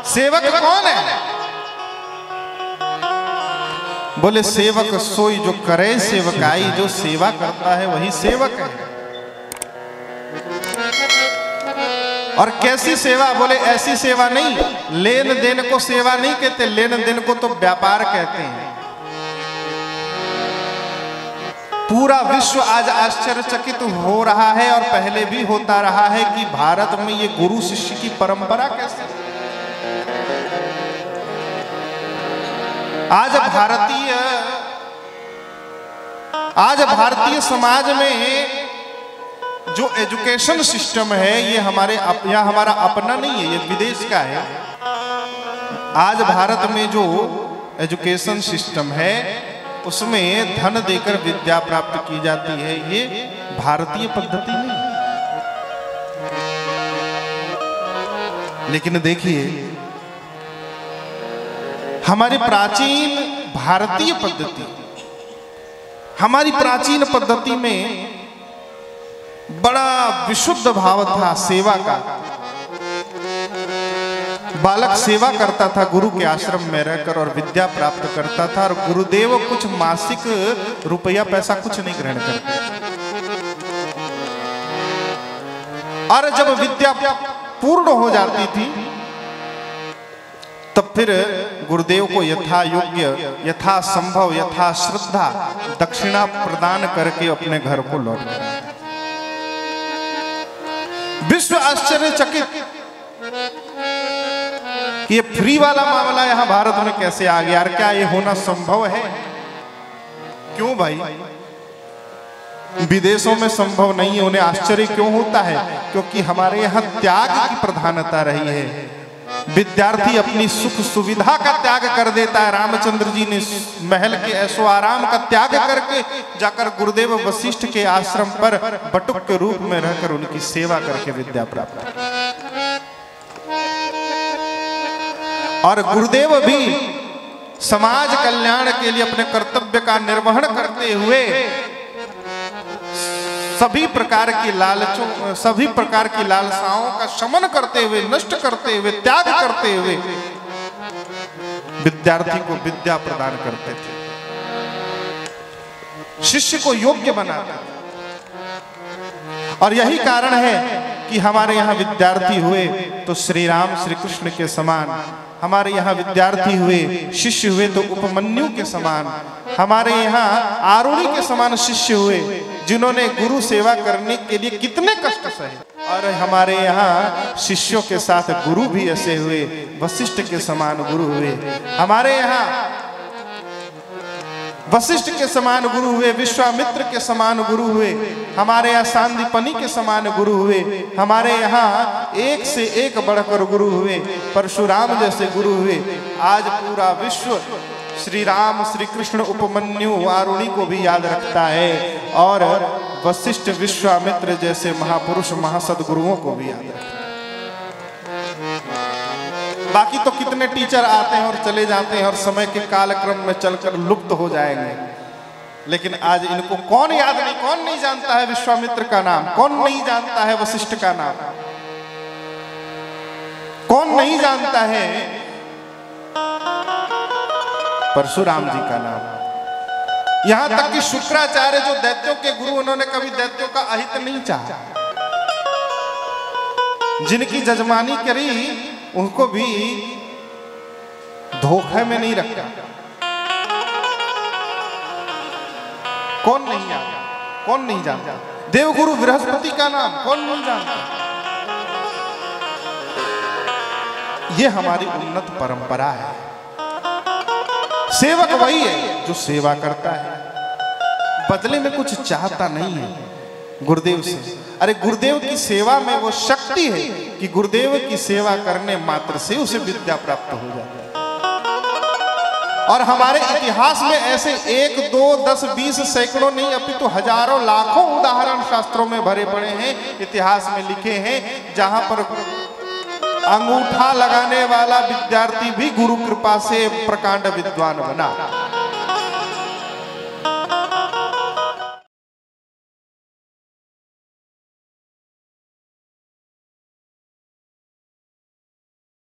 सेवक कौन है? बोले सेवक सोई जो करे सेवकाई, जो सेवा करता है वही सेवक है। और कैसी सेवा? बोले ऐसी सेवा नहीं, लेन देन को सेवा नहीं कहते, लेन देन को तो व्यापार कहते हैं। पूरा विश्व आज आश्चर्यचकित हो रहा है और पहले भी होता रहा है कि भारत में ये गुरु शिष्य की परंपरा कैसे। आज भारतीय समाज में जो एजुकेशन सिस्टम है ये हमारा अपना नहीं है, ये विदेश का है। आज भारत में जो एजुकेशन सिस्टम है उसमें धन देकर विद्या प्राप्त की जाती है, ये भारतीय पद्धति नहीं। लेकिन देखिए हमारी प्राचीन भारतीय पद्धति, हमारी प्राचीन पद्धति में बड़ा विशुद्ध भाव था सेवा का। बालक सेवा करता था, गुरु के आश्रम में रहकर और विद्या प्राप्त करता था, और गुरुदेव कुछ मासिक रुपया पैसा कुछ नहीं ग्रहण करते। और जब विद्या पूर्ण हो जाती थी तब फिर गुरुदेव को यथा योग्य, यथा संभव, यथा श्रद्धा दक्षिणा प्रदान करके अपने घर को लौट गए। विश्व आश्चर्यचकित कि ये फ्री वाला मामला यहां भारत में कैसे आ गया, यार क्या ये होना संभव है? क्यों भाई? विदेशों में संभव नहीं होने आश्चर्य क्यों होता है? क्योंकि हमारे यहाँ त्याग की प्रधानता रही है। विद्यार्थी अपनी सुख सुविधा का त्याग कर देता है। रामचंद्र जी ने महल के ऐशो आराम का त्याग करके जाकर गुरुदेव वशिष्ठ के आश्रम पर बटुक के रूप में रहकर उनकी सेवा करके विद्या प्राप्त की। और गुरुदेव भी समाज कल्याण के लिए अपने कर्तव्य का निर्वहन करते हुए सभी प्रकार की लालचों, सभी प्रकार की लालसाओं का शमन करते हुए, नष्ट करते हुए, त्याग करते हुए विद्यार्थी को विद्या प्रदान करते थे, शिष्य को योग्य बनाते थे। और यही कारण है कि हमारे यहाँ विद्यार्थी हुए तो श्री राम श्री कृष्ण के समान, हमारे यहाँ विद्यार्थी हुए, शिष्य हुए तो उपमन्यु के समान, हमारे यहाँ आरुणि के समान शिष्य हुए जिन्होंने गुरु सेवा करने के लिए कितने कष्ट सहे। और हमारे यहाँ शिष्यों के साथ गुरु भी ऐसे हुए, वशिष्ठ के समान गुरु हुए, हमारे यहाँ वशिष्ठ के समान गुरु हुए, विश्वामित्र के समान गुरु हुए, हमारे यहाँ सांदीपनि के समान गुरु हुए, हमारे यहाँ एक से एक बढ़कर गुरु हुए, परशुराम जैसे गुरु हुए। आज पूरा विश्व श्री राम श्री कृष्ण उपमन्यु आरुणि को भी याद रखता है और वशिष्ठ विश्वामित्र जैसे महापुरुष महासद्गुरुओं को भी याद रखता है। बाकी तो कितने टीचर आते हैं और चले जाते हैं और समय के कालक्रम में चलकर लुप्त हो जाएंगे, लेकिन आज इनको कौन याद नहीं, कौन नहीं जानता है विश्वामित्र का नाम, कौन नहीं जानता है वशिष्ठ का नाम, कौन नहीं जानता है परशुराम जी का नाम। यहां तक कि शुक्राचार्य जो दैत्यों के गुरु, उन्होंने कभी दैत्यों का अहित नहीं चाहा। जिनकी जजमानी करी उनको भी धोखे में नहीं रखा। कौन नहीं आता, कौन नहीं जानता देवगुरु बृहस्पति का नाम, कौन नहीं जानता। ये हमारी उन्नत परंपरा है। सेवक वही है जो सेवा करता है, बदले में कुछ चाहता नहीं है गुरुदेव से। अरे गुरुदेव की सेवा में वो शक्ति है कि गुरुदेव की सेवा करने मात्र से उसे विद्या प्राप्त हो जाती है। और हमारे इतिहास में ऐसे 1, 2, 10, 20 सैकड़ों नहीं अपितु हजारों लाखों उदाहरण शास्त्रों में भरे पड़े हैं, इतिहास में लिखे हैं, जहां पर अंगूठा लगाने वाला विद्यार्थी भी गुरु कृपा से प्रकांड विद्वान बना।